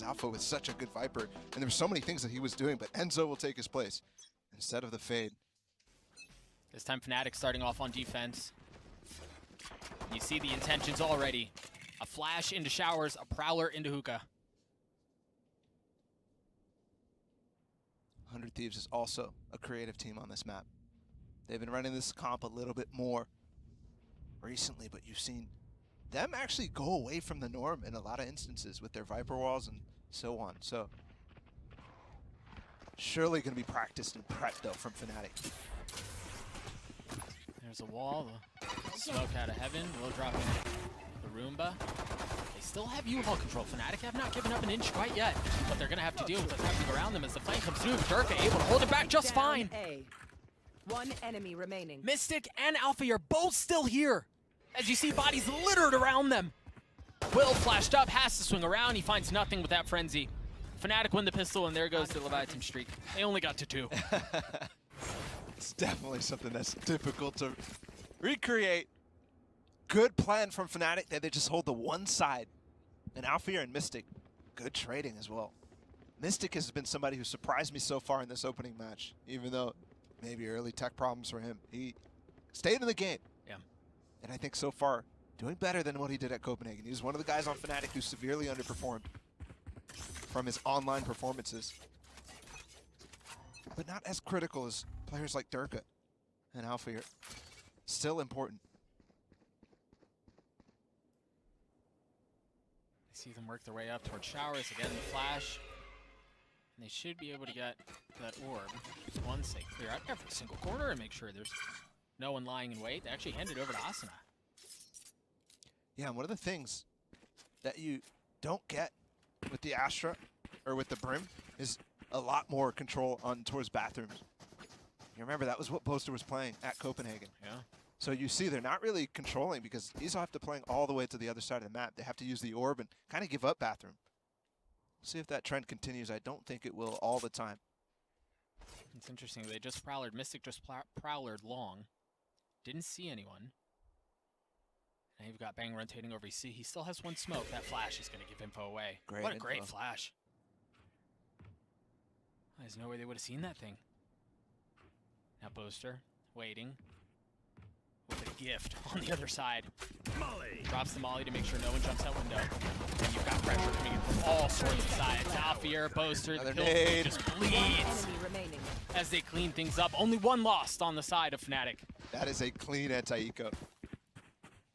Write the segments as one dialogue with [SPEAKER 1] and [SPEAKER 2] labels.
[SPEAKER 1] Alpha with such a good Viper, and there were so many things that he was doing, but Enzo will take his place instead of the fade.
[SPEAKER 2] This time Fnatic starting off on defense. You see the intentions already. A flash into showers, a prowler into hookah.
[SPEAKER 1] 100 Thieves is also a creative team on this map. They've been running this comp a little bit more recently, but you've seen them actually go away from the norm in a lot of instances with their Viper walls and so on. So surely going to be practiced and prepped though from Fnatic.
[SPEAKER 2] There's a wall, the smoke out of heaven. Will drop in the Roomba. They still have U-Haul control. Fnatic have not given up an inch quite yet, but they're going to have to deal with what's happening around them as the fight comes through. Durka able to hold it back just fine.
[SPEAKER 3] One enemy remaining.
[SPEAKER 2] Mystic and Alpha are both still here. As you see bodies littered around them. Will flashed up, has to swing around. He finds nothing with that frenzy. Fnatic win the pistol, and there goes the Leviathan streak. They only got to 2.
[SPEAKER 1] It's definitely something that's difficult to recreate. Good plan from Fnatic that they just hold the one side. And Alpha and Mystic, good trading as well. Mystic has been somebody who surprised me so far in this opening match, even though maybe early tech problems for him. He stayed in the game.
[SPEAKER 2] Yeah.
[SPEAKER 1] And I think so far, doing better than what he did at Copenhagen. He was one of the guys on Fnatic who severely underperformed from his online performances. But not as critical as players like Durka and Alpha here. Still important.
[SPEAKER 2] I see them work their way up towards showers. Again, the flash. And they should be able to get that orb. Once they clear out every single corner and make sure there's no one lying in wait. They actually hand it over to Asuna.
[SPEAKER 1] Yeah, and one of the things that you don't get with the Astra or with the Brim is a lot more control on towards bathrooms. You remember that was what Boaster was playing at Copenhagen.
[SPEAKER 2] Yeah.
[SPEAKER 1] So you see they're not really controlling because these have to playing all the way to the other side of the map. They have to use the orb and kind of give up bathroom. See if that trend continues. I don't think it will all the time.
[SPEAKER 2] It's interesting. They just prowlered. Mystic just prowlered long. Didn't see anyone. Now you've got Bang rotating over. He still has one smoke. That flash is going to give info away.
[SPEAKER 1] Great
[SPEAKER 2] what a
[SPEAKER 1] info.
[SPEAKER 2] great flash. There's no way they would have seen that thing. Now Boaster waiting with a gift on the other side.
[SPEAKER 4] Molly.
[SPEAKER 2] Drops the molly to make sure no one jumps out window. And you've got pressure coming in from all sorts of sides. Alpha, Boaster, the kill
[SPEAKER 1] nade.
[SPEAKER 2] just bleeds
[SPEAKER 3] Enemy remaining.
[SPEAKER 2] as they clean things up. Only one lost on the side of Fnatic.
[SPEAKER 1] That is a clean anti-eco.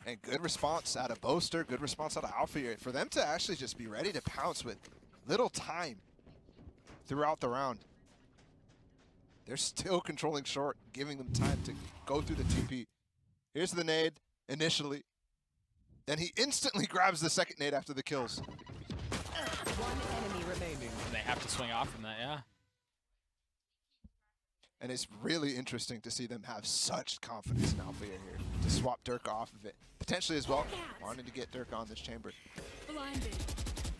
[SPEAKER 1] And good response out of Boaster, good response out of Alpha here. For them to actually just be ready to pounce with little time throughout the round. They're still controlling short, giving them time to go through the TP. Here's the nade initially. Then he instantly grabs the second nade after the kills.
[SPEAKER 3] One enemy remaining.
[SPEAKER 2] And they have to swing off from that, yeah.
[SPEAKER 1] And it's really interesting to see them have such confidence in Alpha here to swap Dirk off of it. Potentially as well, wanting to get Dirk on this chamber.
[SPEAKER 3] Blinded.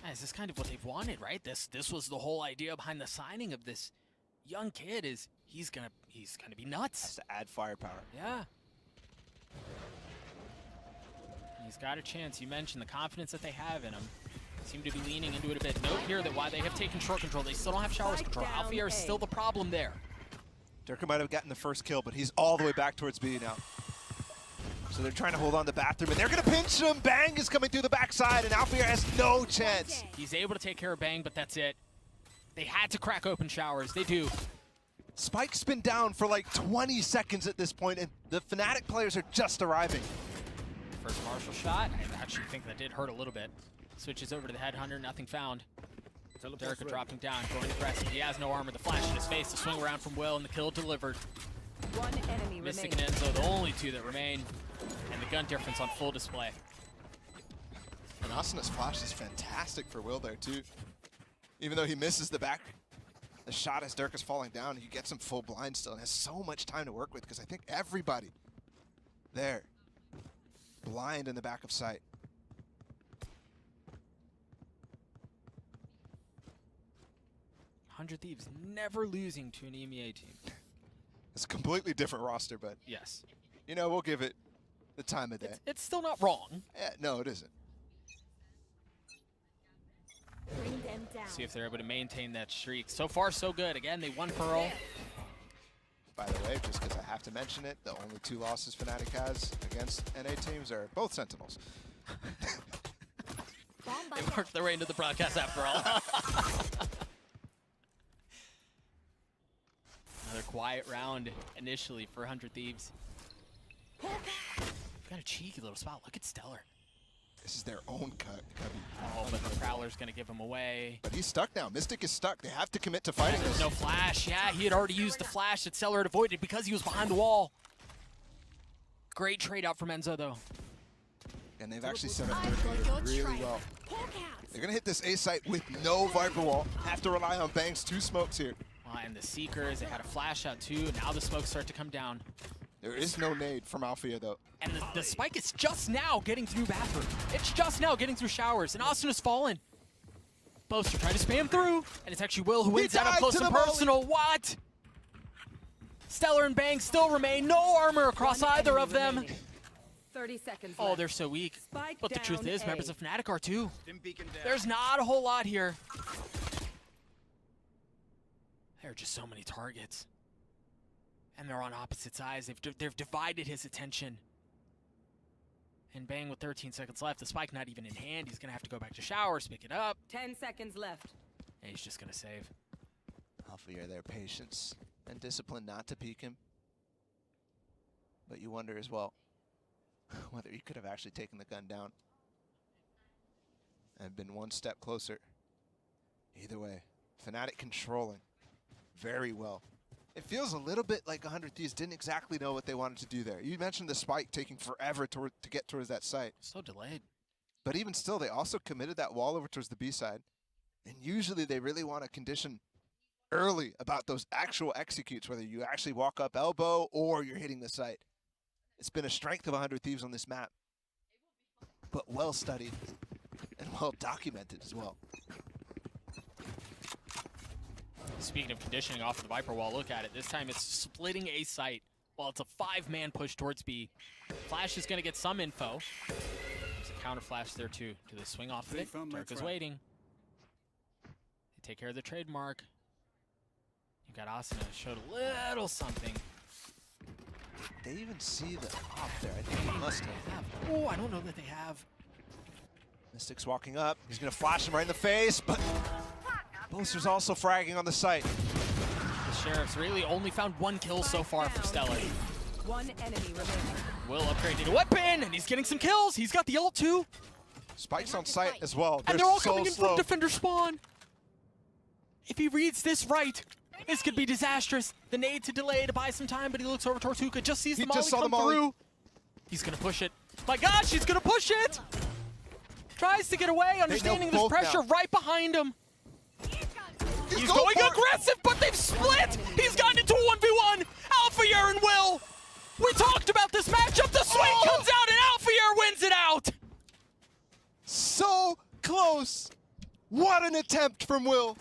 [SPEAKER 2] This is kind of what they've wanted, right? This was the whole idea behind the signing of this young kid. Is he's gonna be nuts.
[SPEAKER 1] Has to add firepower.
[SPEAKER 2] Yeah. He's got a chance. You mentioned the confidence that they have in him. Seem to be leaning into it a bit. Note here that while they have taken short control, they still don't have showers control. Alpha is still the problem there.
[SPEAKER 1] Durka might have gotten the first kill, but he's all the way back towards B now. So they're trying to hold on to bathroom, and they're going to pinch him. Bang is coming through the backside, and Alpha has no chance.
[SPEAKER 2] He's able to take care of Bang, but that's it. They had to crack open showers. They do.
[SPEAKER 1] Spike's been down for like 20 seconds at this point, and the Fnatic players are just arriving.
[SPEAKER 2] First Marshall shot. I actually think that did hurt a little bit. Switches over to the Headhunter. Nothing found. Durka dropping down, going aggressive. He has no armor. The flash in his face. The swing around from Will, and the kill delivered.
[SPEAKER 3] One enemy
[SPEAKER 2] Mystic
[SPEAKER 3] remaining.
[SPEAKER 2] and Enzo, the only two that remain. And the gun difference on full display.
[SPEAKER 1] And Asuna's flash is fantastic for Will there too. Even though he misses the back, the shot as Dirk is falling down, he gets him full blind still and has so much time to work with because I think everybody there blind in the back of sight.
[SPEAKER 2] Thieves never losing to an EMEA team.
[SPEAKER 1] It's a completely different roster, but
[SPEAKER 2] Yes.
[SPEAKER 1] you know, we'll give it the time of day.
[SPEAKER 2] It's still not wrong.
[SPEAKER 1] Yeah, no, it isn't.
[SPEAKER 3] Bring them
[SPEAKER 2] See if they're able to maintain that streak. So far, so good. Again, they won Pearl.
[SPEAKER 1] By the way, just because I have to mention it, the only 2 losses Fnatic has against NA teams are both Sentinels.
[SPEAKER 2] They worked their way into the broadcast after all. Another quiet round initially for 100 Thieves. Got a cheeky little spot. Look at Stellar.
[SPEAKER 1] This is their own Cubby.
[SPEAKER 2] Oh, but the Prowler's going to give him away.
[SPEAKER 1] But he's stuck now. Mystic is stuck. They have to commit to fighting
[SPEAKER 2] There's
[SPEAKER 1] this.
[SPEAKER 2] no flash. Yeah, he had already used the flash that Stellar had avoided because he was behind the wall. Great trade out from Enzo, though.
[SPEAKER 1] And they've actually set up Dirk really well. They're going to hit this A site with no Viper Wall. Have to rely on Bang's 2 smokes here.
[SPEAKER 2] And the Seekers, they had a flash out too. Now the smokes start to come down.
[SPEAKER 1] There is no nade from Alphia, though.
[SPEAKER 2] And the spike is just now getting through bathroom. It's just now getting through showers. And Austin has fallen. Boaster trying to spam through. And it's actually Will who wins out up close and personal. What? Stellar and Bang still remain. No armor across either of them.
[SPEAKER 3] 30 seconds
[SPEAKER 2] Oh,
[SPEAKER 3] left.
[SPEAKER 2] they're so weak.
[SPEAKER 3] Spike
[SPEAKER 2] But the truth
[SPEAKER 3] down
[SPEAKER 2] is,
[SPEAKER 3] A.
[SPEAKER 2] members of Fnatic are too. There's not a whole lot here. There are just so many targets. And they're on opposite sides. They've divided his attention. And Bang with 13 seconds left. The spike not even in hand. He's going to have to go back to showers, pick it up.
[SPEAKER 3] 10 seconds left.
[SPEAKER 2] And he's just going to save.
[SPEAKER 1] Alphia, their patience and discipline not to peek him. But you wonder as well whether he could have actually taken the gun down and been 1 step closer. Either way, Fnatic controlling very well. It feels a little bit like 100 Thieves didn't exactly know what they wanted to do there. You mentioned the spike taking forever to get towards that site.
[SPEAKER 2] So delayed.
[SPEAKER 1] But even still, they also committed that wall over towards the B side. And usually they really want to condition early about those actual executes, whether you actually walk up elbow or you're hitting the site. It's been a strength of 100 Thieves on this map, but well studied and well documented as well.
[SPEAKER 2] Speaking of conditioning off the Viper Wall, look at it. This time it's splitting A site while it's a 5-man push towards B. Flash is going to get some info. There's a counter flash there too. Do they swing off of it? Dirk is waiting. They take care of the trademark. You got Asuna, showed a little something.
[SPEAKER 1] They even see the op there. I think they must have.
[SPEAKER 2] Oh, I don't know that they have.
[SPEAKER 1] Mystic's walking up. He's going to flash him right in the face, but Boaster's also fragging on the site.
[SPEAKER 2] The Sheriff's really only found 1 kill so far for Stellar.
[SPEAKER 3] 1 enemy remaining.
[SPEAKER 2] Will upgraded a weapon, and he's getting some kills. He's got the ult too.
[SPEAKER 1] Spike's on site as well.
[SPEAKER 2] And they're all
[SPEAKER 1] so
[SPEAKER 2] coming in
[SPEAKER 1] slow.
[SPEAKER 2] from defender spawn. If he reads this right, this could be disastrous. The nade to delay to buy some time, but he looks over towards Hookah, just sees the molly come through. He's gonna push it. My gosh, he's gonna push it! Tries to get away, understanding this pressure right behind him. He's going aggressive, but they've split! He's gotten into a 1v1! Alphayer and Will! We talked about this matchup, the swing comes out and Alphayer wins it out!
[SPEAKER 1] So close! What an attempt from Will!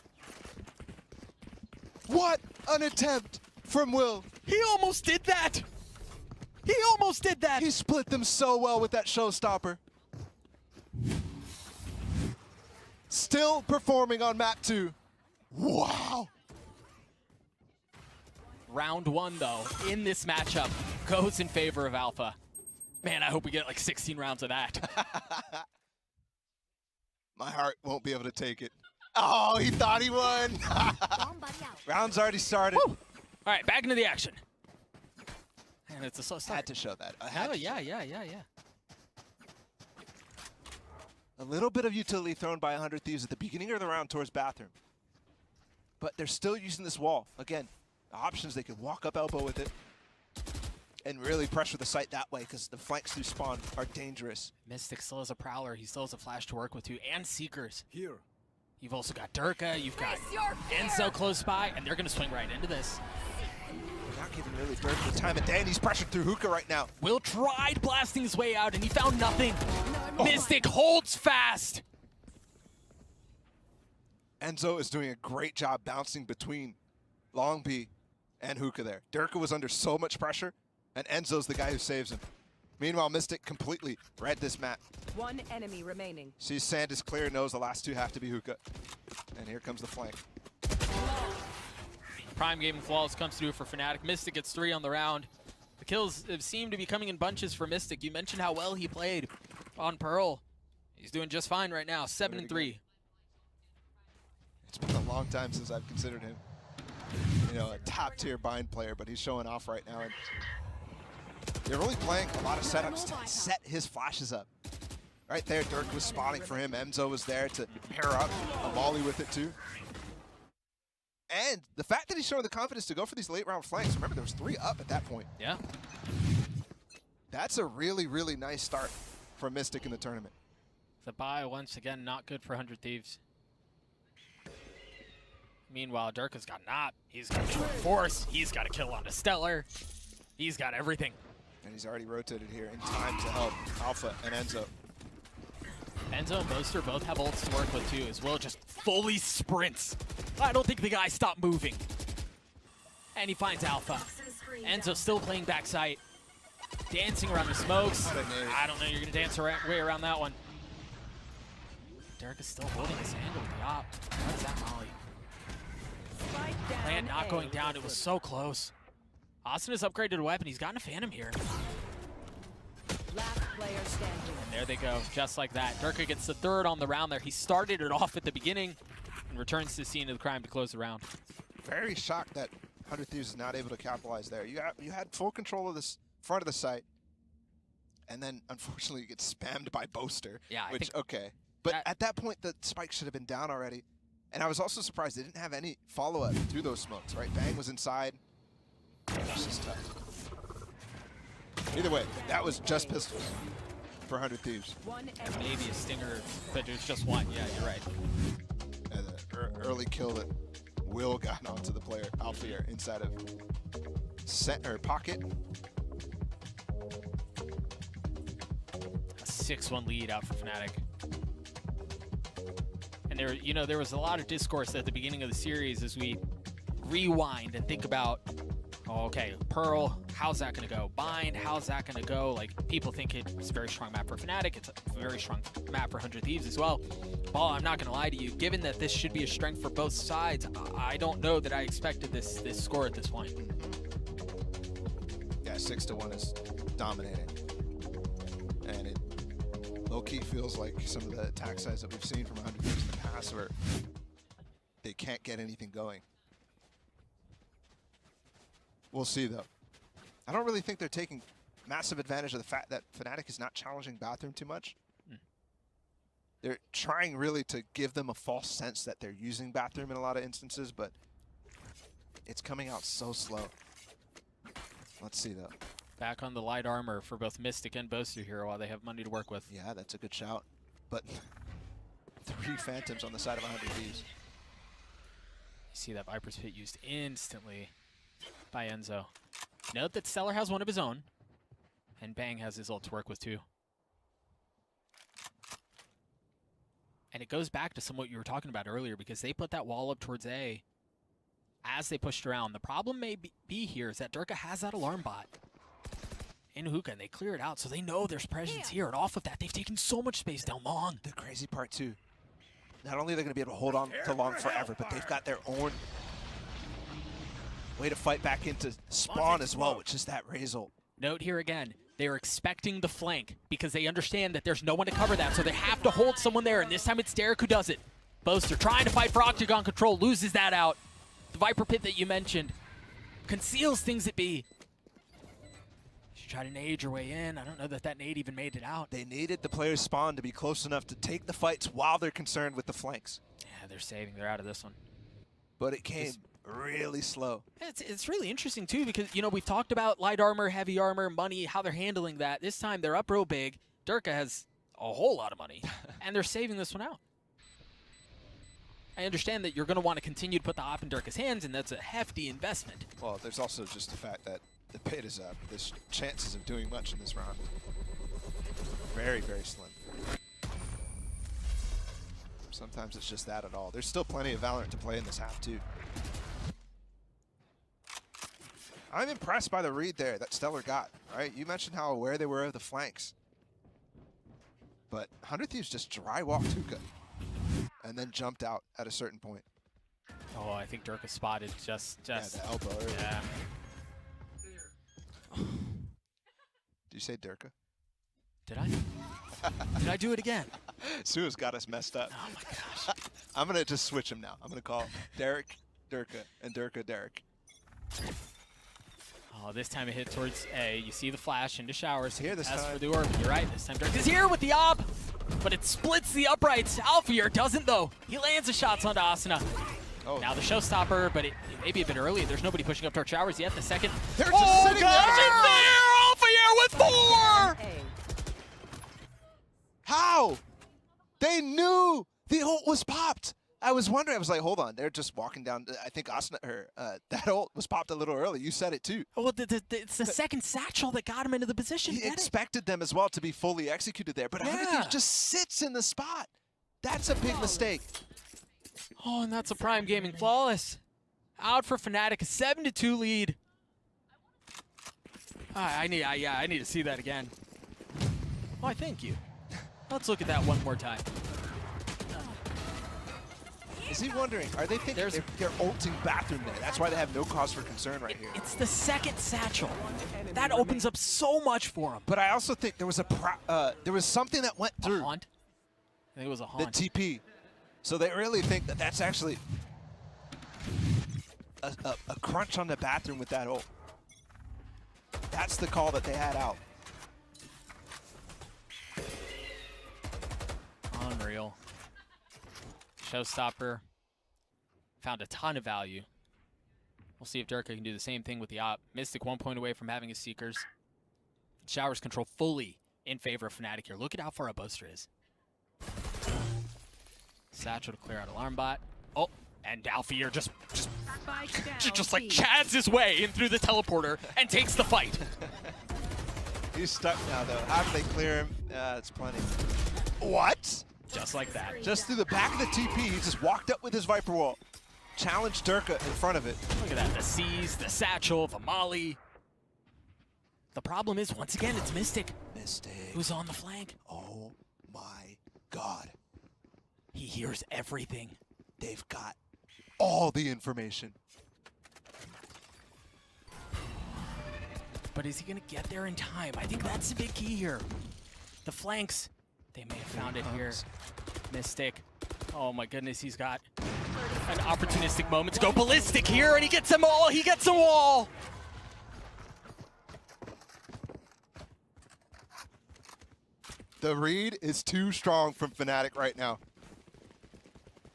[SPEAKER 1] What an attempt from Will!
[SPEAKER 2] He almost did that! He almost did that!
[SPEAKER 1] He split them so well with that showstopper. Still performing on map 2. Wow!
[SPEAKER 2] Round 1, though, in this matchup, goes in favor of Alpha. Man, I hope we get like 16 rounds of that.
[SPEAKER 1] My heart won't be able to take it. Oh, he thought he won! Round's already started.
[SPEAKER 2] Woo. All right, back into the action. And it's a slow start.
[SPEAKER 1] Had to show that.
[SPEAKER 2] Oh, yeah.
[SPEAKER 1] A little bit of utility thrown by 100 Thieves at the beginning of the round towards bathroom. But they're still using this wall. Again, options, they could walk up elbow with it and really pressure the site that way because the flanks through spawn are dangerous.
[SPEAKER 2] Mystic still has a Prowler. He still has a flash to work with too, and Seekers.
[SPEAKER 4] Here.
[SPEAKER 2] You've also got Durka, you've got Enzo close by, and they're going to swing right into this.
[SPEAKER 1] They're not giving really Durka the time of day, and he's pressured through Hookah right now.
[SPEAKER 2] Will tried blasting his way out, and he found nothing. Mystic holds fast.
[SPEAKER 1] Enzo is doing a great job bouncing between Long B and Hookah there. Durka was under so much pressure, and Enzo's the guy who saves him. Meanwhile, Mystic completely read this map.
[SPEAKER 3] One enemy remaining.
[SPEAKER 1] Sees sand is clear, knows the last two have to be hookah. And here comes the flank.
[SPEAKER 2] Prime Gaming Flawless comes through for Fnatic. Mystic gets 3 on the round. The kills seem to be coming in bunches for Mystic. You mentioned how well he played on Pearl. He's doing just fine right now, 7-3.
[SPEAKER 1] It's been a long time since I've considered him, you know, a top-tier bind player, but he's showing off right now. And they're really playing a lot of setups to set his flashes up. Right there, Dirk was spawning for him. Enzo was there to pair up a volley with it too. And the fact that he's showing the confidence to go for these late round flanks, remember there was 3 up at that point.
[SPEAKER 2] Yeah.
[SPEAKER 1] That's a really, really nice start for Mystic in the tournament.
[SPEAKER 2] The buy, once again, not good for 100 Thieves. Meanwhile, Dirk has got Knot. He's got Short Force. He's got a kill on a Stellar. He's got everything.
[SPEAKER 1] And he's already rotated here in time to help Alpha and Enzo.
[SPEAKER 2] Enzo and Boaster both have ults to work with too, as well, just fully sprints. I don't think the guy stopped moving. And he finds Alpha. Enzo still playing backside. Dancing around the smokes. I don't know, you're going to dance your way around that one. Dirk is still holding his handle with the op. What is that molly? Plant not going down, it was so close. Austin has upgraded a weapon, he's gotten a Phantom here.
[SPEAKER 3] Last player standing.
[SPEAKER 2] And there they go, just like that. Durka gets the 3rd on the round there. He started it off at the beginning and returns to the scene of the crime to close the round.
[SPEAKER 1] Very shocked that 100 Thieves is not able to capitalize there. You had full control of this front of the site, and then unfortunately you get spammed by Boaster.
[SPEAKER 2] Yeah,
[SPEAKER 1] which, okay. But at that point, the spike should have been down already. And I was also surprised they didn't have any follow-up through those smokes, right? Bang was inside. That's just tough. Either way, that was just pistols for 100 Thieves.
[SPEAKER 2] And maybe a stinger, but there's just one. Yeah, you're right.
[SPEAKER 1] And the early kill that Will got onto the player, Alpha here, inside of pocket.
[SPEAKER 2] A 6-1 lead out for Fnatic. And there, you know, there was a lot of discourse at the beginning of the series as we rewind and think about, oh, okay, Pearl, how's that going to go? Bind, how's that going to go? Like, people think it's a very strong map for Fnatic. It's a very strong map for 100 Thieves as well. Ball, I'm not going to lie to you. Given that this should be a strength for both sides, I don't know that I expected this score at this point.
[SPEAKER 1] Yeah, 6-1 is dominating. And it low-key feels like some of the attack sides that we've seen from 100 Thieves in the past where they can't get anything going. We'll see, though. I don't really think they're taking massive advantage of the fact that Fnatic is not challenging Bathroom too much. They're trying really to give them a false sense that they're using Bathroom in a lot of instances, but it's coming out so slow. Let's see, though.
[SPEAKER 2] Back on the light armor for both Mystic and Boaster here while they have money to work with.
[SPEAKER 1] Yeah, that's a good shout. But 3 Phantoms on the side of 100 Thieves.
[SPEAKER 2] You see that Viper's Pit used instantly by Enzo. Note that Stellar has one of his own, and Bang has his ult to work with too. And it goes back to some what you were talking about earlier, because they put that wall up towards A as they pushed around. The problem may be here is that Durka has that alarm bot in hookah, and they clear it out, so they know there's presence here. And off of that, they've taken so much space down long.
[SPEAKER 1] The crazy part too, not only are they going to be able to hold on to long forever, but they've got their own way to fight back into spawn as well, which is that Razor.
[SPEAKER 2] Note here again, they're expecting the flank because they understand that there's no one to cover that, so they have to hold someone there, and this time it's Derek who does it. Boaster trying to fight for Octagon control, loses that out. The Viper Pit that you mentioned conceals things at B. You try to nade your way in. I don't know that that nade even made it out.
[SPEAKER 1] They needed the player's spawn to be close enough to take the fights while they're concerned with the flanks.
[SPEAKER 2] Yeah, they're saving. They're out of this one.
[SPEAKER 1] But it came really slow.
[SPEAKER 2] It's really interesting, too, because, you know, we've talked about light armor, heavy armor, money, how they're handling that. This time, they're up real big. Durka has a whole lot of money, and they're saving this one out. I understand that you're going to want to continue to put the op in Durka's hands, and that's a hefty investment.
[SPEAKER 1] Well, there's also just the fact that the pit is up. There's chances of doing much in this round. Very, very slim. Sometimes it's just that at all. There's still plenty of VALORANT to play in this half, too. I'm impressed by the read there that Stellar got, right? You mentioned how aware they were of the flanks. But 100 Thieves just dry walked Tuka and then jumped out at a certain point.
[SPEAKER 2] Oh, I think Durka spotted just
[SPEAKER 1] Yeah, the elbow. Early.
[SPEAKER 2] yeah.
[SPEAKER 1] Did you say Durka?
[SPEAKER 2] Did I? Did I do it again?
[SPEAKER 1] Sua's got us messed up.
[SPEAKER 2] Oh my gosh.
[SPEAKER 1] I'm going to just switch him now. I'm going to call Derek, Durka, and Durka, Derek.
[SPEAKER 2] Oh, this time it hit towards A. You see the flash into showers.
[SPEAKER 1] Here this
[SPEAKER 2] As
[SPEAKER 1] time.
[SPEAKER 2] for the orb, you're right. This time Durka's here with the op, but it splits the uprights. Alfier doesn't though. He lands the shots onto Asuna.
[SPEAKER 1] Oh,
[SPEAKER 2] Now the showstopper, but it may be a bit early. There's nobody pushing up towards showers yet. The second.
[SPEAKER 1] they're just sitting
[SPEAKER 2] gosh,
[SPEAKER 1] there.
[SPEAKER 2] it's there! Alfier with 4!
[SPEAKER 3] A.
[SPEAKER 1] How? They knew the ult was popped. I was wondering. I was like, hold on. They're just walking down. I think Asuna, that ult was popped a little early. You said it too.
[SPEAKER 2] Well, it's the second satchel that got him into the position.
[SPEAKER 1] He
[SPEAKER 2] Get it?
[SPEAKER 1] expected them as well to be fully executed there, but 100
[SPEAKER 2] Yeah.
[SPEAKER 1] Thieves just sits in the spot. That's a big mistake.
[SPEAKER 2] Oh, and that's a Prime Gaming flawless. Out for Fnatic, a 7-2 lead. I need to see that again. Why, thank you. Let's look at that one more time.
[SPEAKER 1] Is he wondering, are they thinking they're ulting bathroom there? That's why they have no cause for concern right here.
[SPEAKER 2] It's the second satchel. That opens up so much for him.
[SPEAKER 1] But I also think there was there was something that went
[SPEAKER 2] A
[SPEAKER 1] through
[SPEAKER 2] haunt? I think it was a
[SPEAKER 1] the
[SPEAKER 2] haunt.
[SPEAKER 1] TP. So they really think that that's actually a crunch on the bathroom with that ult. That's the call that they had out.
[SPEAKER 2] Unreal. Showstopper found a ton of value. We'll see if Durka can do the same thing with the op. Mystic 1 point away from having his Seekers. Showers control fully in favor of Fnatic here. Look at how far a Boaster is. Satchel to clear out Alarm Bot. Oh, and Alfier just like chads his way in through the teleporter and takes the fight.
[SPEAKER 1] He's stuck now, though. How do they clear him? It's plenty. What?
[SPEAKER 2] Just like that.
[SPEAKER 1] Just through the back of the TP, he just walked up with his Viper Wall. Challenged Durka in front of it.
[SPEAKER 2] Look at that. The Seize, the Satchel, the Molly. The problem is, once again, it's Mystic.
[SPEAKER 1] Mystic.
[SPEAKER 2] Who's on the flank?
[SPEAKER 1] Oh my god.
[SPEAKER 2] He hears everything.
[SPEAKER 1] They've got all the information.
[SPEAKER 2] But is he going to get there in time? I think that's the big key here. The flanks, they may have found it here. Mystic. Oh my goodness, he's got an opportunistic moment to go ballistic here, and he gets them all. He gets them all.
[SPEAKER 1] The read is too strong from Fnatic right now.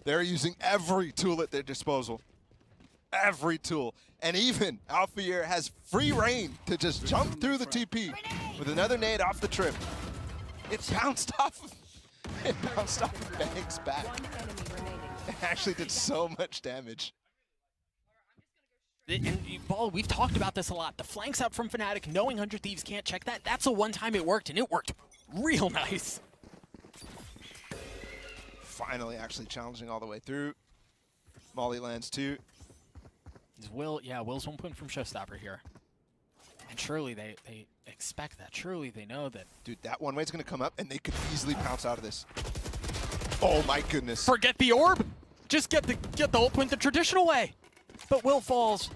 [SPEAKER 1] They're using every tool at their disposal. Every tool. And even Alfier has free reign to just jump through the TP with another nade off the trip. It bounced off of Bang's back.
[SPEAKER 3] One enemy remaining.
[SPEAKER 1] It actually did so much damage.
[SPEAKER 2] And Ball, we've talked about this a lot. The flanks out from Fnatic, knowing 100 Thieves can't check that. That's a one time it worked, and it worked real nice.
[SPEAKER 1] Finally actually challenging all the way through. Molly lands 2.
[SPEAKER 2] Will's 1 point from Showstopper here. And surely they expect that. Surely they know that.
[SPEAKER 1] Dude, that one way's gonna come up and they could easily pounce out of this. Oh my goodness.
[SPEAKER 2] Forget the orb. Just get the ult point the traditional way. But Will falls.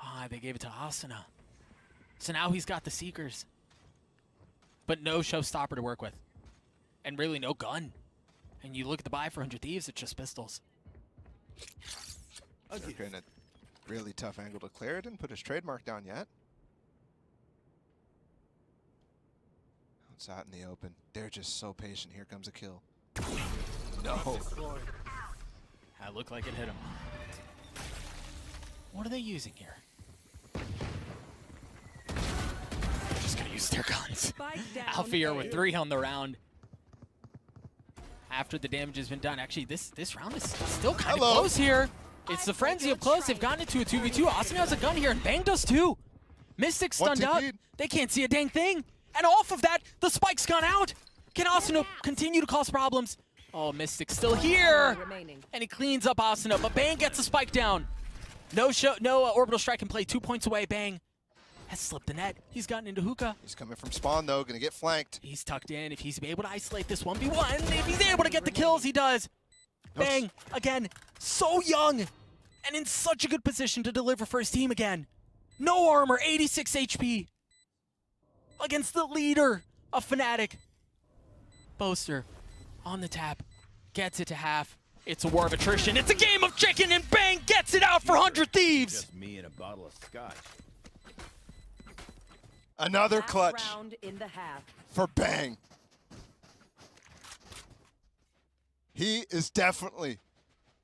[SPEAKER 2] Ah, they gave it to Asuna. So now he's got the Seekers. But no Showstopper to work with. And really no gun. And you look at the buy for 100 Thieves, it's just pistols.
[SPEAKER 1] Durka in a really tough angle to clear. Didn't put his trademark down yet. It's out in the open. They're just so patient. Here comes a kill. No.
[SPEAKER 2] That looked like it hit him. What are they using here? They're just gonna use their guns.
[SPEAKER 3] Spike down
[SPEAKER 2] Alfier
[SPEAKER 3] A.
[SPEAKER 2] with 3 on the round. After the damage has been done. Actually, this round is still kind of close here. It's the frenzy of close. They've gotten it to a 2v2. Asuna has a gun here, and Bang does too. Mystic stunned out. They can't see a dang thing. And off of that, the spike's gone out. Can Asuna continue to cause problems? Oh, Mystic's still here.
[SPEAKER 3] Remaining.
[SPEAKER 2] And he cleans up Asuna, but Bang gets the spike down. No orbital strike can play. 2 points away. Bang. Has slipped the net. He's gotten into hookah.
[SPEAKER 1] He's coming from spawn, though. Going to get flanked.
[SPEAKER 2] He's tucked in. If he's able to isolate this 1v1, if he's able to get the kills, he does. Bang. Again. So young. And in such a good position to deliver for his team again. No armor. 86 HP. Against the leader of Fnatic. Boaster on the tap. Gets it to half. It's a war of attrition. It's a game of chicken, and Bang gets it out for 100 Thieves.
[SPEAKER 4] Just me and a bottle of scotch.
[SPEAKER 1] Another
[SPEAKER 3] Last
[SPEAKER 1] clutch
[SPEAKER 3] round in the half.
[SPEAKER 1] for Bang. He is definitely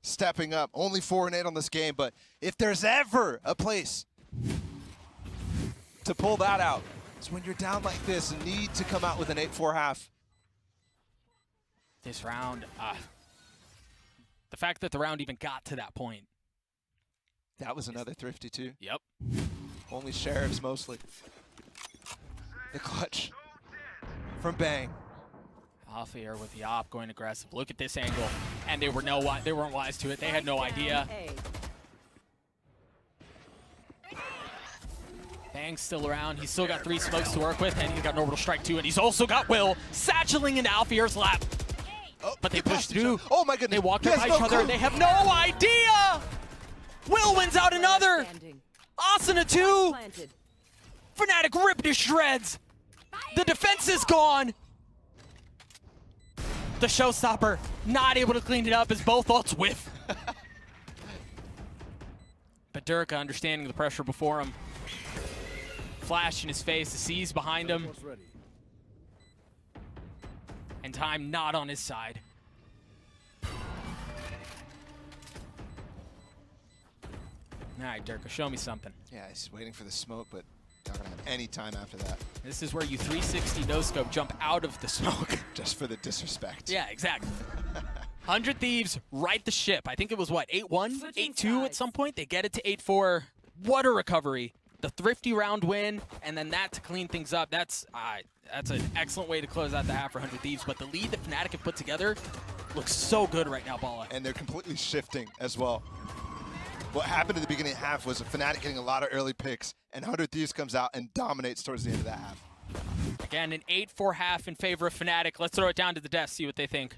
[SPEAKER 1] stepping up. Only 4-8 on this game, but if there's ever a place to pull that out, it's when you're down like this and need to come out with an 8-4 half.
[SPEAKER 2] This round, the fact that the round even got to that point.
[SPEAKER 1] That was another thrifty too.
[SPEAKER 2] Yep.
[SPEAKER 1] Only sheriffs mostly. The clutch from Bang.
[SPEAKER 2] Off here with the op going aggressive. Look at this angle, and they weren't wise to it. They had no idea. Bang's still around. He's still got 3 smokes to work with, and he's got an orbital strike too, and he's also got Will satcheling into Alfier's lap.
[SPEAKER 1] Oh,
[SPEAKER 2] But they push through.
[SPEAKER 1] Oh my goodness.
[SPEAKER 2] They walk
[SPEAKER 1] He
[SPEAKER 2] up
[SPEAKER 1] has
[SPEAKER 2] by each
[SPEAKER 1] no
[SPEAKER 2] other,
[SPEAKER 1] clue.
[SPEAKER 2] and they have no idea. Will wins out another.
[SPEAKER 3] Standing.
[SPEAKER 2] Asuna 2.
[SPEAKER 3] Planted.
[SPEAKER 2] Fnatic ripped to shreds. The defense is gone. The showstopper not able to clean it up as both ults whiff. But Durka, understanding the pressure before him, flash in his face, the C's behind him, and time not on his side. All right, Durka, show me something.
[SPEAKER 1] Yeah, he's waiting for the smoke, but not gonna have any time after that.
[SPEAKER 2] This is where you 360 no-scope jump out of the smoke.
[SPEAKER 1] Just for the disrespect.
[SPEAKER 2] Yeah, exactly. 100 Thieves right the ship. I think it was, what, 8-1? 8-2 at some point? They get it to 8-4. What a recovery. The thrifty round win, and then that to clean things up. That's an excellent way to close out the half for 100 Thieves. But the lead that Fnatic have put together looks so good right now, Bala.
[SPEAKER 1] And they're completely shifting as well. What happened at the beginning of the half was Fnatic getting a lot of early picks, and 100 Thieves comes out and dominates towards the end of that half.
[SPEAKER 2] Again, an 8-4 half in favor of Fnatic. Let's throw it down to the desk, see what they think.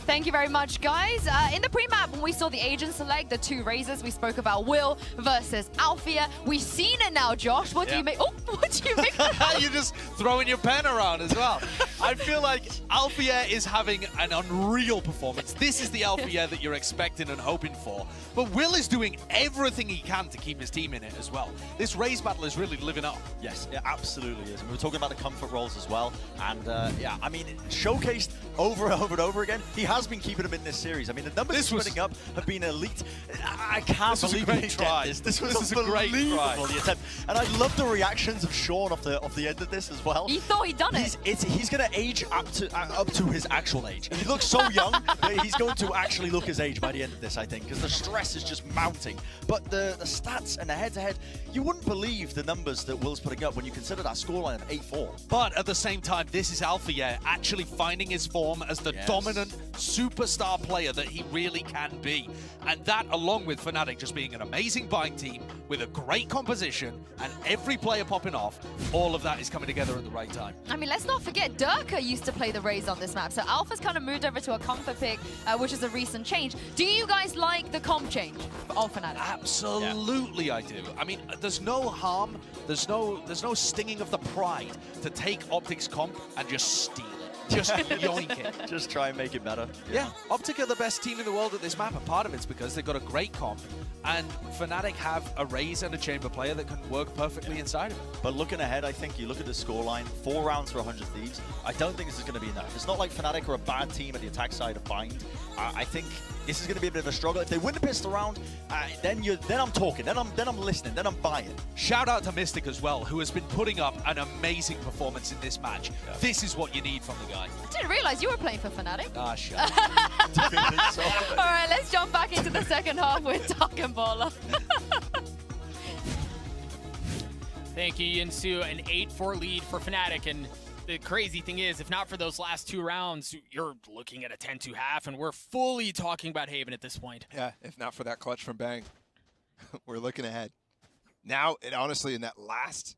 [SPEAKER 5] Thank you very much, guys. In the pre-map, when we saw the agent select the 2 Razors, we spoke about Will versus Alfia. We've seen it now, Josh. What do you make? Oh, what do you make?
[SPEAKER 6] You're just throwing your pen around as well. I feel like Alfia is having an unreal performance. This is the Alfia that you're expecting and hoping for. But Will is doing everything he can to keep his team in it as well. This Raze battle is really living up.
[SPEAKER 7] Yes, it absolutely is. And we were talking about the comfort roles as well. And yeah, I mean, showcased over and over and over again. He has been keeping them in this series. I mean, the numbers he's putting up have been elite. I can't believe he did this. This was
[SPEAKER 6] a great try.
[SPEAKER 7] the attempt. And I love the reactions of Sean off the end of this as well.
[SPEAKER 5] He thought he'd done it.
[SPEAKER 7] He's going to age up to his actual age. He looks so young that he's going to actually look his age by the end of this, I think, because the stress is just mounting. But the stats and the head-to-head, you wouldn't believe the numbers that Will's putting up when you consider that scoreline of 8-4.
[SPEAKER 6] But at the same time, this is Alfia actually finding his form as the dominant superstar player that he really can be. And that, along with Fnatic just being an amazing buying team with a great composition and every player popping off, all of that is coming together at the right time.
[SPEAKER 5] I mean, let's not forget, Durka used to play the Raze on this map. So Alpha's kind of moved over to a comfort pick, which is a recent change. Do you guys like the comp change of Fnatic?
[SPEAKER 6] Absolutely, I do. I mean, there's no harm, there's no stinging of the pride to take Optic's comp and just steal it. Just yoink it.
[SPEAKER 7] Just try and make it better.
[SPEAKER 6] Yeah, Optic are the best team in the world at this map, and part of it's because they've got a great comp, and Fnatic have a Raze and a Chamber player that can work perfectly inside of it.
[SPEAKER 7] But looking ahead, I think you look at the scoreline, 4 rounds for 100 Thieves. I don't think this is going to be enough. It's not like Fnatic are a bad team at the attack side of Bind. I think this is going to be a bit of a struggle. If they win the pistol round, then I'm talking, then I'm listening, then I'm buying.
[SPEAKER 6] Shout out to Mystic as well, who has been putting up an amazing performance in this match. Yeah. This is what you need from the guy.
[SPEAKER 5] I didn't realize you were playing for Fnatic.
[SPEAKER 6] Ah, shut
[SPEAKER 5] up. All right, let's jump back into the second half with Tuck and Baller.
[SPEAKER 2] Thank you, Yinsu. An 8-4 lead for Fnatic, and the crazy thing is, if not for those last 2 rounds, you're looking at a 10-2 half, and we're fully talking about Haven at this point.
[SPEAKER 1] Yeah, if not for that clutch from Bang, we're looking ahead. Now, it honestly, in that last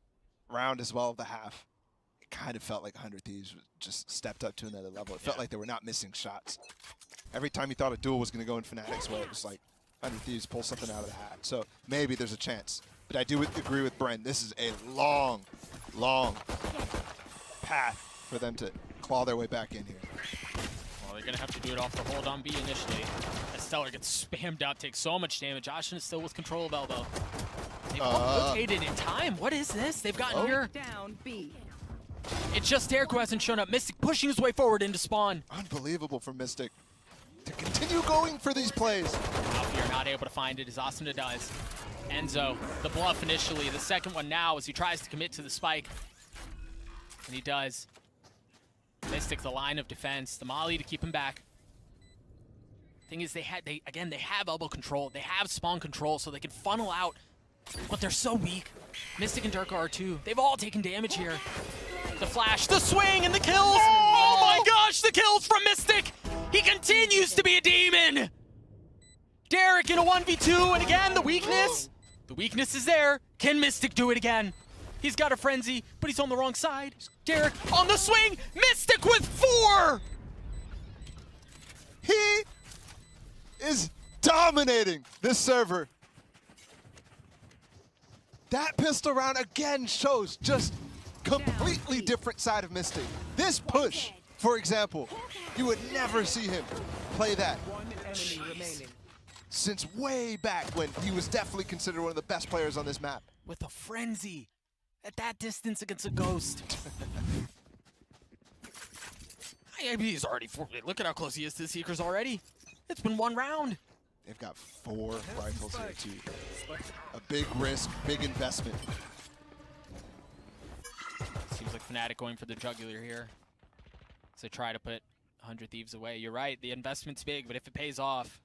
[SPEAKER 1] round as well of the half, it kind of felt like 100 Thieves just stepped up to another level. It felt like they were not missing shots. Every time you thought a duel was going to go in Fnatic's way, it was like 100 Thieves pull something out of the hat. So maybe there's a chance. But I do agree with Bren. This is a long, long path for them to claw their way back in here.
[SPEAKER 2] Well, they're going to have to do it off the hold on B initially. As Stellar gets spammed out, takes so much damage. Ashen is still with control of Elbow. They've all rotated in time. What is this? They've gotten here.
[SPEAKER 3] Down B.
[SPEAKER 2] It's just Derek who hasn't shown up. Mystic pushing his way forward into spawn.
[SPEAKER 1] Unbelievable for Mystic to continue going for these plays.
[SPEAKER 2] Alfie are not able to find it as Asuna does. Enzo, the bluff initially. The second one now as he tries to commit to the spike. And he does. Mystic, the line of defense. The molly to keep him back. Thing is, they have elbow control. They have spawn control, so they can funnel out. But they're so weak. Mystic and Durka are too. They've all taken damage here. The flash, the swing, and the kills. Oh my gosh, the kills from Mystic. He continues to be a demon. Derek in a 1v2, and again, the weakness. The weakness is there. Can Mystic do it again? He's got a frenzy, but he's on the wrong side. Derek on the swing. Mystic with 4.
[SPEAKER 1] He is dominating this server. That pistol round again shows just completely different side of Mystic. This push, for example, you would never see him play that
[SPEAKER 3] One enemy remaining.
[SPEAKER 1] since way back when he was definitely considered one of the best players on this map.
[SPEAKER 2] With a frenzy at that distance against a ghost. I mean, he's already 4. Look at how close he is to the Seekers already. It's been 1 round.
[SPEAKER 1] They've got 4 rifles here too. A big risk, big investment.
[SPEAKER 2] Seems like Fnatic going for the jugular here. So try to put 100 Thieves away. You're right, the investment's big, but if it pays off,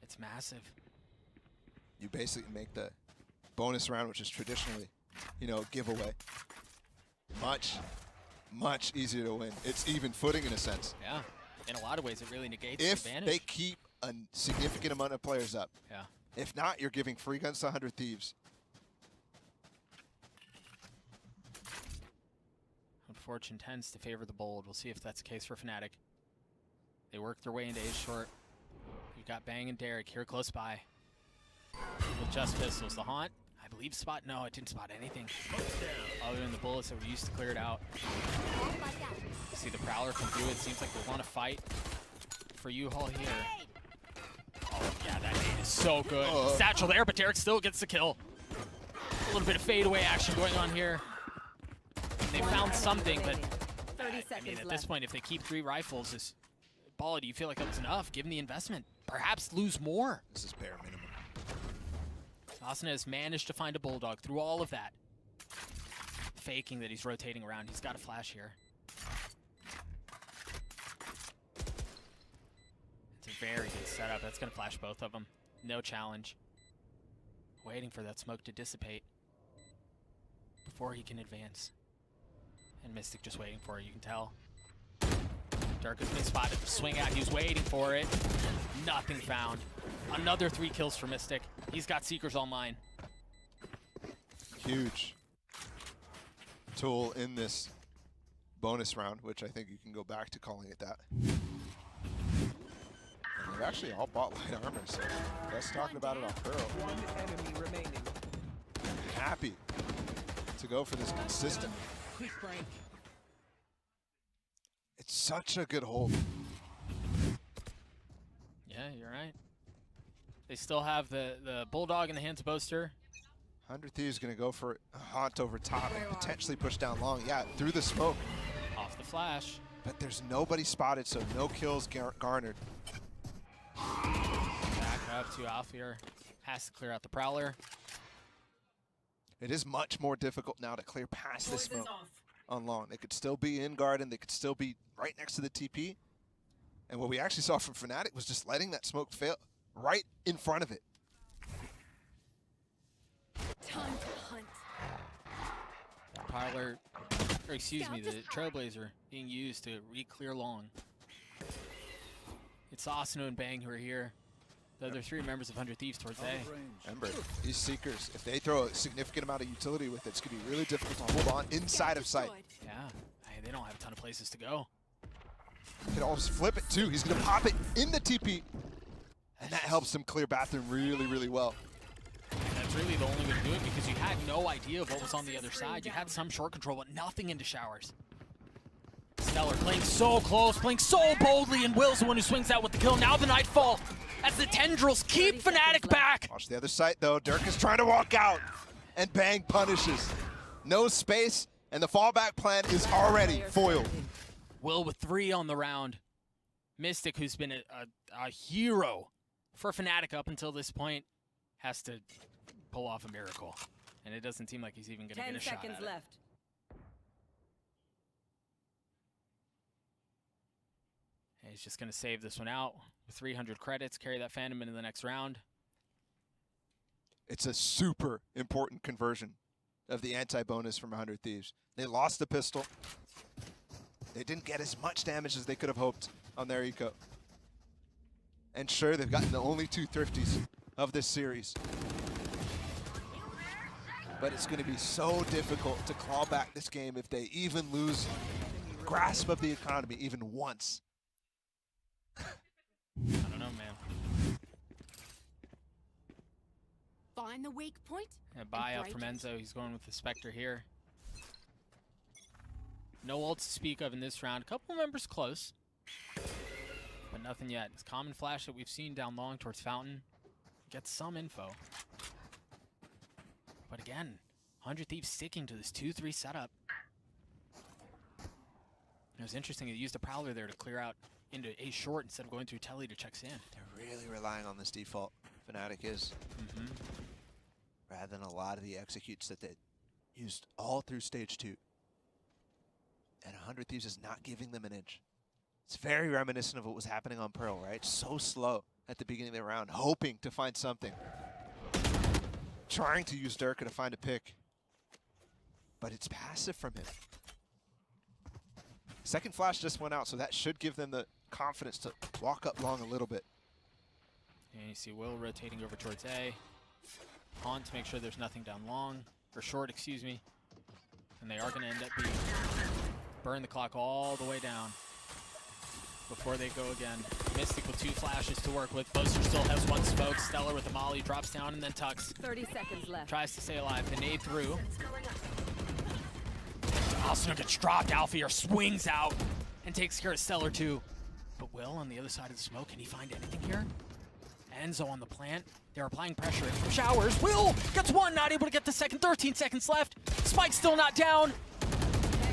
[SPEAKER 2] it's massive.
[SPEAKER 1] You basically make the bonus round, which is traditionally, you know, a giveaway, much, much easier to win. It's even footing in a sense.
[SPEAKER 2] Yeah, in a lot of ways, it really negates the
[SPEAKER 1] If
[SPEAKER 2] advantage.
[SPEAKER 1] they keep a significant amount of players up.
[SPEAKER 2] Yeah.
[SPEAKER 1] If not, you're giving free guns to 100 Thieves.
[SPEAKER 2] Fortune tends to favor the bold. We'll see if that's the case for Fnatic. They work their way into Ace short. You've got Bang and Derek here close by. With just pistols. The haunt, I believe spot. No, it didn't spot anything. Other than the bullets that were used to clear it out. See the Prowler come through. It seems like they want to fight for U-Haul here. Oh, yeah, that nade is so good. Satchel there, but Derek still gets the kill. A little bit of fadeaway action going on here. They found something, but
[SPEAKER 3] 30
[SPEAKER 2] I
[SPEAKER 3] seconds
[SPEAKER 2] mean, at
[SPEAKER 3] left.
[SPEAKER 2] this point, if they keep 3 rifles, is Balla, do you feel like that was enough, given the investment? Perhaps lose more.
[SPEAKER 1] This is bare minimum.
[SPEAKER 2] Asuna has managed to find a Bulldog through all of that. Faking that he's rotating around. He's got a flash here. It's a very good setup. That's going to flash both of them. No challenge. Waiting for that smoke to dissipate before he can advance. And Mystic just waiting for it, you can tell. Dark has been spotted. Swing out, he was waiting for it. Nothing found. Another 3 kills for Mystic. He's got Seekers online.
[SPEAKER 1] Huge tool in this bonus round, which I think you can go back to calling it that. And they've actually all bought light armor, so let's talk about it off Pearl.
[SPEAKER 3] One enemy remaining.
[SPEAKER 1] Happy to go for this consistent.
[SPEAKER 3] Quick break.
[SPEAKER 1] It's such a good hold.
[SPEAKER 2] Yeah, you're right. They still have the Bulldog in the hands of Boaster.
[SPEAKER 1] 100 Thieves going to go for a haunt over top and potentially push down long. Yeah, through the smoke.
[SPEAKER 2] Off the flash.
[SPEAKER 1] But there's nobody spotted, so no kills garnered.
[SPEAKER 2] Back up to Alfir. Has to clear out the Prowler.
[SPEAKER 1] It is much more difficult now to clear past this smoke on long. They could still be in garden. They could still be right next to the TP. And what we actually saw from Fnatic was just letting that smoke fail right in front of it.
[SPEAKER 3] Time to hunt.
[SPEAKER 2] Prowler, or excuse me, the Trailblazer being used to re-clear long. It's Asano and Bang who are here. The other 3 members of 100 Thieves towards A.
[SPEAKER 1] Remember, these Seekers, if they throw a significant amount of utility with it, it's going to be really difficult to hold on inside of sight.
[SPEAKER 2] Yeah, hey, they don't have a ton of places to go.
[SPEAKER 1] He can almost flip it too. He's going to pop it in the TP. And that helps him clear bathroom really, really well.
[SPEAKER 2] And that's really the only way to do it because you had no idea of what was on the other side. You had some short control, but nothing into showers. Stellar playing so close, playing so boldly, and Will's the one who swings out with the kill. Now the Nightfall as the Tendrils keep Fnatic back.
[SPEAKER 1] Watch the other side though. Dirk is trying to walk out, and Bang punishes. No space, and the fallback plan is already foiled.
[SPEAKER 2] Will with 3 on the round. Mystic, who's been a hero for Fnatic up until this point, has to pull off a miracle. And it doesn't seem like he's even going to get a shot at
[SPEAKER 3] 10 seconds
[SPEAKER 2] it.
[SPEAKER 3] left.
[SPEAKER 2] And he's just going to save this one out with 300 credits, carry that Phantom into the next round.
[SPEAKER 1] It's a super important conversion of the anti-bonus from 100 Thieves. They lost the pistol. They didn't get as much damage as they could have hoped on their eco. And sure, they've gotten the only 2 thrifties of this series. But it's going to be so difficult to claw back this game if they even lose grasp of the economy even once.
[SPEAKER 2] I don't know, man.
[SPEAKER 4] Find the weak point.
[SPEAKER 2] And buy out
[SPEAKER 4] break
[SPEAKER 2] from
[SPEAKER 4] it.
[SPEAKER 2] Enzo. He's going with the Spectre here. No ults to speak of in this round. A couple members close, but nothing yet. It's Common Flash that we've seen down long towards Fountain. Gets some info. But again, 100 Thieves sticking to this 2-3 setup. It was interesting, they used a Prowler there to clear out into A short instead of going through Telly to check in.
[SPEAKER 1] They're really relying on this default. Fnatic is. Rather than a lot of the executes that they used all through stage 2. And 100 Thieves is not giving them an inch. It's very reminiscent of what was happening on Pearl, right? So slow at the beginning of the round, hoping to find something. Trying to use Durka to find a pick. But it's passive from him. Second flash just went out, so that should give them the confidence to walk up long a little bit.
[SPEAKER 2] And you see Will rotating over towards A. On to make sure there's nothing down long, or short, excuse me. And they are going to end up being burn the clock all the way down before they go again. Mystic with 2 flashes to work with. Boaster still has 1 smoke. Stellar with the molly drops down and then tucks.
[SPEAKER 3] 30 seconds left.
[SPEAKER 2] Tries to stay alive. The nade through. Also gets dropped. Alfear swings out and takes care of Stellar too. But Will on the other side of the smoke, can he find anything here? Enzo on the plant. They're applying pressure from showers. Will gets 1, not able to get the second. 13 seconds left. Spike's still not down.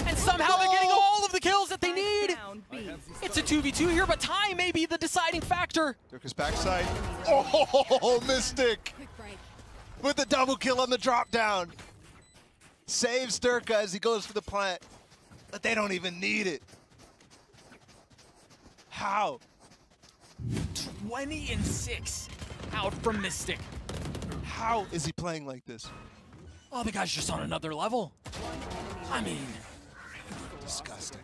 [SPEAKER 2] And somehow they're getting all of the kills that they need.
[SPEAKER 3] Down, B.
[SPEAKER 2] It's a 2v2 here, but time may be the deciding factor.
[SPEAKER 1] Durka's backside. Oh, Mystic!
[SPEAKER 4] Quick break.
[SPEAKER 1] With the double kill on the drop down. Saves Durka as he goes for the plant. But they don't even need it. How?
[SPEAKER 2] 20-6 out from Mystic.
[SPEAKER 1] How is he playing like this?
[SPEAKER 2] Oh, the guy's just on another level. I mean,
[SPEAKER 1] Disgusting.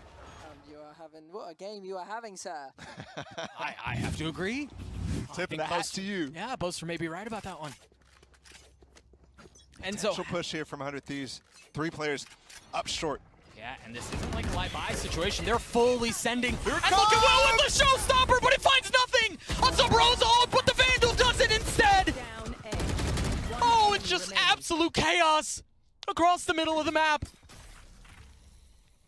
[SPEAKER 8] You are having, what a game you are having, sir.
[SPEAKER 2] I have to agree.
[SPEAKER 1] Tipping
[SPEAKER 2] think
[SPEAKER 1] the hat
[SPEAKER 2] Boaster-
[SPEAKER 1] to you.
[SPEAKER 2] Yeah, Boaster may be right about that one. Enzo.
[SPEAKER 1] Potential push here from 100 Thieves. 3 players up short.
[SPEAKER 2] Yeah, and this isn't like a live-buy situation. They're fully sending.
[SPEAKER 1] Here it
[SPEAKER 2] And look at Will
[SPEAKER 1] comes!
[SPEAKER 2] with the showstopper, but it finds nothing on some Rose but the Vandal does it instead.
[SPEAKER 3] Down A.
[SPEAKER 2] Oh, it's just absolute chaos across the middle of the map.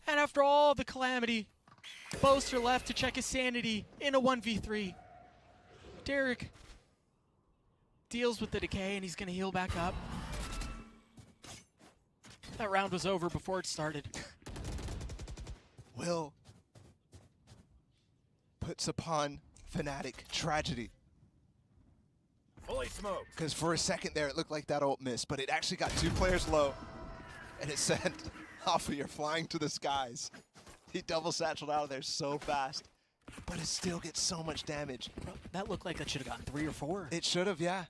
[SPEAKER 2] And after all the calamity, Boaster left to check his sanity in a 1v3. Derek deals with the decay and he's gonna heal back up. That round was over before it started.
[SPEAKER 1] Will puts upon Fnatic tragedy.
[SPEAKER 9] Fully smoked.
[SPEAKER 1] Because for a second there, it looked like that ult missed, but it actually got 2 players low. And it sent Alfear flying to the skies. He double satcheled out of there so fast. But it still gets so much damage.
[SPEAKER 2] Bro, that looked like that should have gotten 3 or 4.
[SPEAKER 1] It should have, yeah.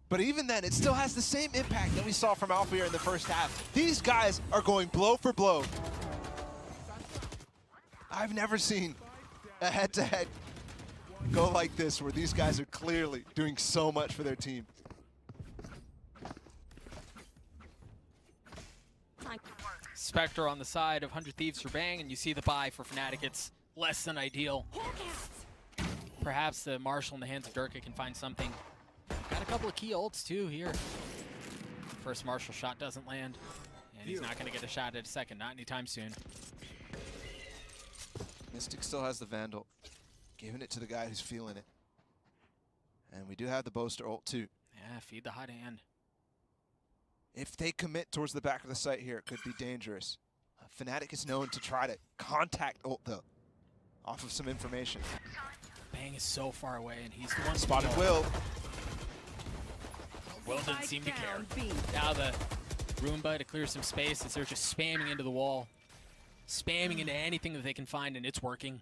[SPEAKER 1] But even then, it still has the same impact that we saw from Alpha in the first half. These guys are going blow for blow. I've never seen a head-to-head go like this, where these guys are clearly doing so much for their team.
[SPEAKER 2] Spectre on the side of 100 Thieves for Bang, and you see the buy for Fnatic. It's less than ideal. Perhaps the Marshal in the hands of Durka can find something. Got a couple of key ults too here. First Marshal shot doesn't land, and he's not going to get a shot at a second, not anytime soon.
[SPEAKER 1] Mystic still has the Vandal, giving it to the guy who's feeling it. And we do have the Boaster ult too.
[SPEAKER 2] Yeah, feed the hot hand.
[SPEAKER 1] If they commit towards the back of the site here, it could be dangerous. Fnatic is known to try to contact ult though, off of some information.
[SPEAKER 2] Bang is so far away, and he's the one
[SPEAKER 1] Spotted Will.
[SPEAKER 2] Will doesn't seem to care.
[SPEAKER 3] Down B.
[SPEAKER 2] Now the Roomba to clear some space as they're just spamming into the wall. Spamming into anything that they can find, and it's working.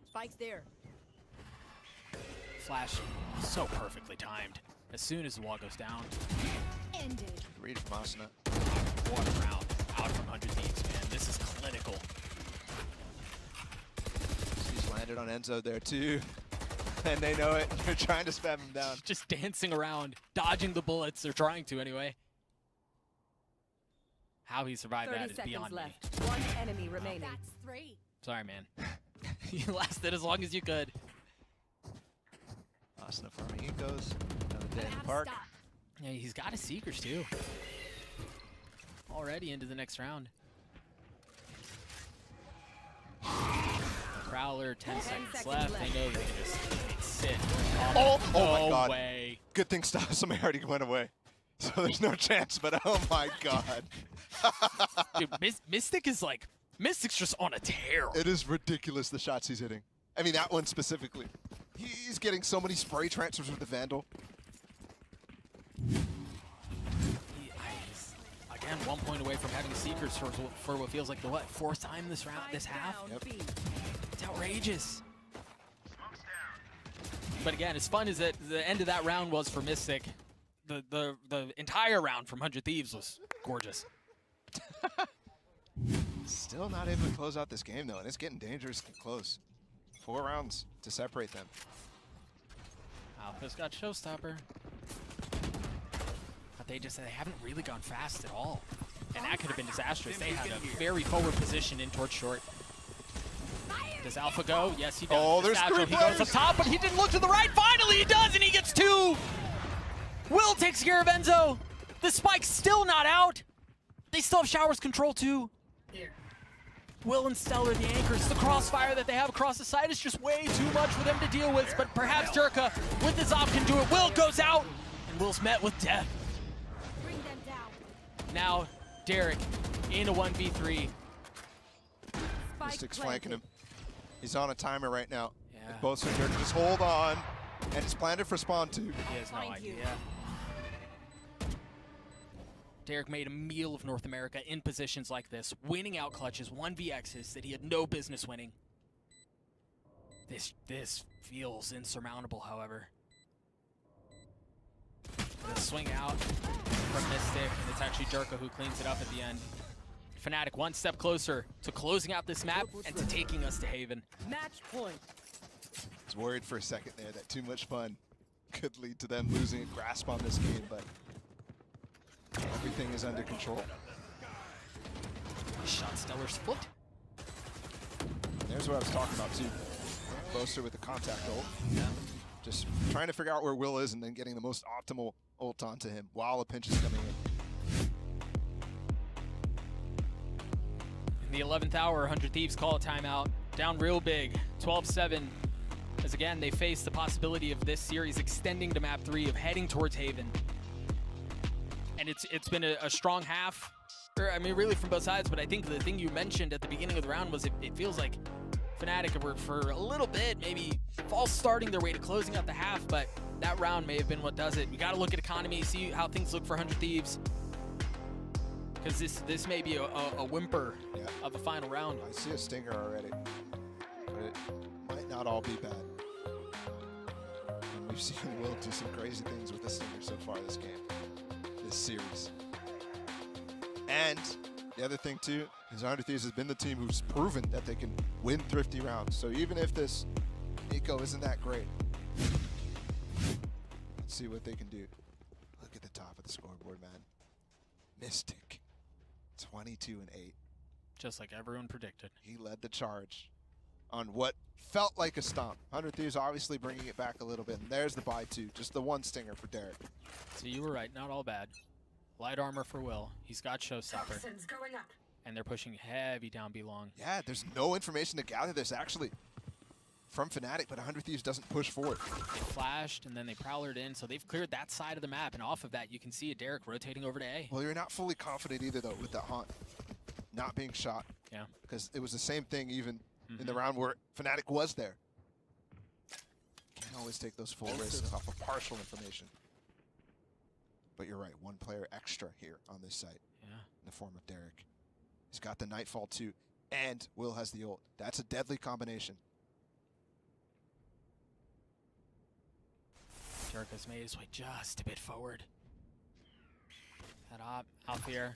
[SPEAKER 3] Spike's there.
[SPEAKER 2] Flash so perfectly timed. As soon as the wall goes down.
[SPEAKER 4] Ended.
[SPEAKER 1] Read from Asuna.
[SPEAKER 2] What a round out from 100 Thieves, man. This is clinical.
[SPEAKER 1] He's landed on Enzo there too. And they know it. They're trying to spam him down.
[SPEAKER 2] Just dancing around, dodging the bullets. They're trying to anyway. How he survived
[SPEAKER 3] 30
[SPEAKER 2] that is
[SPEAKER 3] seconds
[SPEAKER 2] beyond me.
[SPEAKER 3] left. One enemy remaining.
[SPEAKER 4] That's 3.
[SPEAKER 2] Sorry, man. You lasted as long as you could.
[SPEAKER 1] Asuna farming ecos. Another day in the
[SPEAKER 4] Gotta
[SPEAKER 1] park.
[SPEAKER 4] stop.
[SPEAKER 2] Yeah, he's got his Seekers too. Already into the next round. Prowler, 10 seconds
[SPEAKER 3] seconds
[SPEAKER 2] left.
[SPEAKER 3] left.
[SPEAKER 2] They know they can just sit.
[SPEAKER 1] Oh my
[SPEAKER 2] No
[SPEAKER 1] God.
[SPEAKER 2] way.
[SPEAKER 1] Good thing somebody already went away. So there's no chance, but oh my God.
[SPEAKER 2] Dude, Mystic is like, Mystic's just on a tear.
[SPEAKER 1] It is ridiculous the shots he's hitting. I mean, that one specifically. He's getting so many spray transfers with the Vandal.
[SPEAKER 2] He's, again, 1 point away from having Seekers for what feels like the what, 4th time this round, this half.
[SPEAKER 3] Down B.
[SPEAKER 2] It's outrageous. But again, as fun as the end of that round was for Mystic, the entire round from 100 Thieves was gorgeous.
[SPEAKER 1] Still not able to close out this game though, and it's getting dangerously close. 4 rounds to separate them.
[SPEAKER 2] Alpha's got Showstopper. But they haven't really gone fast at all. And that could have been disastrous. They had a very forward position in towards short. Does Alpha go? Yes, he does.
[SPEAKER 1] Oh, there's
[SPEAKER 2] Satchel,
[SPEAKER 1] 3
[SPEAKER 2] he goes up
[SPEAKER 1] players.
[SPEAKER 2] top, but he didn't look to the right. Finally, he does, and he gets 2. Will takes care of Enzo. The spike's still not out. They still have Showers control too. Will and Stellar, the anchors, the crossfire that they have across the side is just way too much for them to deal with, but perhaps Durka with his op can do it. Will goes out, and Will's met with death.
[SPEAKER 4] Bring them down.
[SPEAKER 2] Now, Derek in a 1v3.
[SPEAKER 3] Spike
[SPEAKER 1] Mystic's
[SPEAKER 3] planted.
[SPEAKER 1] flanking him. He's on a timer right now.
[SPEAKER 2] Yeah.
[SPEAKER 1] If both sides are just hold on. And it's planted for spawn 2.
[SPEAKER 2] He has no
[SPEAKER 3] Find you.
[SPEAKER 2] idea. Derek made a meal of North America in positions like this, winning out clutches, 1vx's that he had no business winning. This feels insurmountable, however. The swing out from Mystic, and it's actually Durka who cleans it up at the end. Fnatic 1 step closer to closing out this map and to taking us to Haven.
[SPEAKER 3] Match point.
[SPEAKER 1] I was worried for a second there that too much fun could lead to them losing a grasp on this game, but everything is under control.
[SPEAKER 2] Shot Stellar's foot.
[SPEAKER 1] There's what I was talking about too. Boaster with the contact ult. Yeah. Just trying to figure out where Will is and then getting the most optimal ult onto him while a pinch is coming in.
[SPEAKER 2] In the 11th hour, 100 Thieves call a timeout. Down real big, 12-7. As again, they face the possibility of this series extending to map 3, of heading towards Haven. And it's been a strong half. I mean, really from both sides, but I think the thing you mentioned at the beginning of the round was it feels like Fnatic were for a little bit maybe false starting their way to closing out the half, but that round may have been what does it. We got to look at economy, see how things look for 100 Thieves. Because this may be a whimper of the final round.
[SPEAKER 1] I see a stinger already, but it might not all be bad. And we've seen Will do some crazy things with the Stinger so far this game, this series. And the other thing too is 100 Thieves has been the team who's proven that they can win thrifty rounds. So even if this Nico isn't that great, let's see what they can do. Look at the top of the scoreboard, man. Mystic, 22-8.
[SPEAKER 2] Just like everyone predicted.
[SPEAKER 1] He led the charge on what felt like a stomp. 100 Thieves obviously bringing it back a little bit. And there's the buy two, just the one stinger for Derek.
[SPEAKER 2] So you were right, not all bad. Light armor for Will. He's got Showstopper. And they're pushing heavy down B long.
[SPEAKER 1] Yeah, there's no information to gather this actually from Fnatic, but 100 Thieves doesn't push forward.
[SPEAKER 2] They flashed and then they prowlered in, so they've cleared that side of the map, and off of that you can see a Derek rotating over to A.
[SPEAKER 1] Well, you're not fully confident either though with that haunt not being shot.
[SPEAKER 2] Yeah.
[SPEAKER 1] Because it was the same thing even in the round where Fnatic was there. Can't always take those full risks off of partial information. But you're right, one player extra here on this site.
[SPEAKER 2] Yeah.
[SPEAKER 1] In the form of Derek. He's got the Nightfall too, and Will has the ult. That's a deadly combination.
[SPEAKER 2] Derek has made his way just a bit forward. That op out here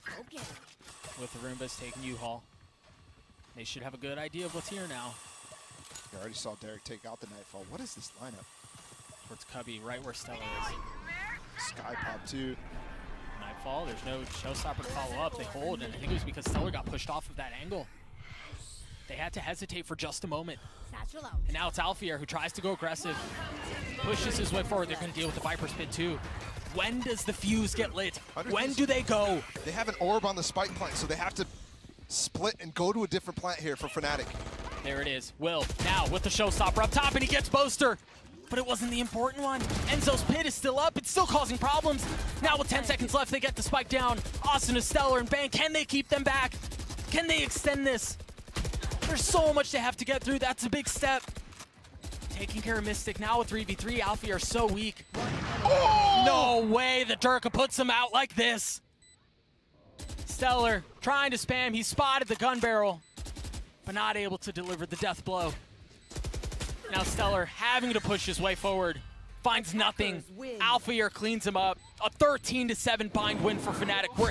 [SPEAKER 2] with the Roombas taking U-Haul. They should have a good idea of what's here now.
[SPEAKER 1] You already saw Derek take out the Nightfall. What is this lineup?
[SPEAKER 2] Towards Cubby, right where Stella is.
[SPEAKER 1] Sky Pop 2.
[SPEAKER 2] Nightfall, there's no Showstopper to follow up. They hold, and I think it was because Stellar got pushed off of that angle. They had to hesitate for just a moment.
[SPEAKER 4] Satchel out.
[SPEAKER 2] And now it's Alfier who tries to go aggressive. Pushes his way forward. They're going to deal with the Viper Spit too. When does the fuse get lit? When do they go?
[SPEAKER 1] They have an orb on the spike plant, so they have to split and go to a different plant here for Fnatic.
[SPEAKER 2] There it is. Will now with the Showstopper up top, and he gets Boaster. But it wasn't the important one. Enzo's pit is still up. It's still causing problems. Now with 10 seconds left, they get the spike down. Austin is Stellar and Bang. Can they keep them back? Can they extend this? There's so much they have to get through. That's a big step. Taking care of Mystic now with 3v3. Alfie are so weak. Oh! No way the Durka puts him out like this. Stellar trying to spam. He spotted the gun barrel, but not able to deliver the death blow. Now Stellar having to push his way forward. Finds nothing. Alfier cleans him up. A 13-7 bind win for Fnatic. We're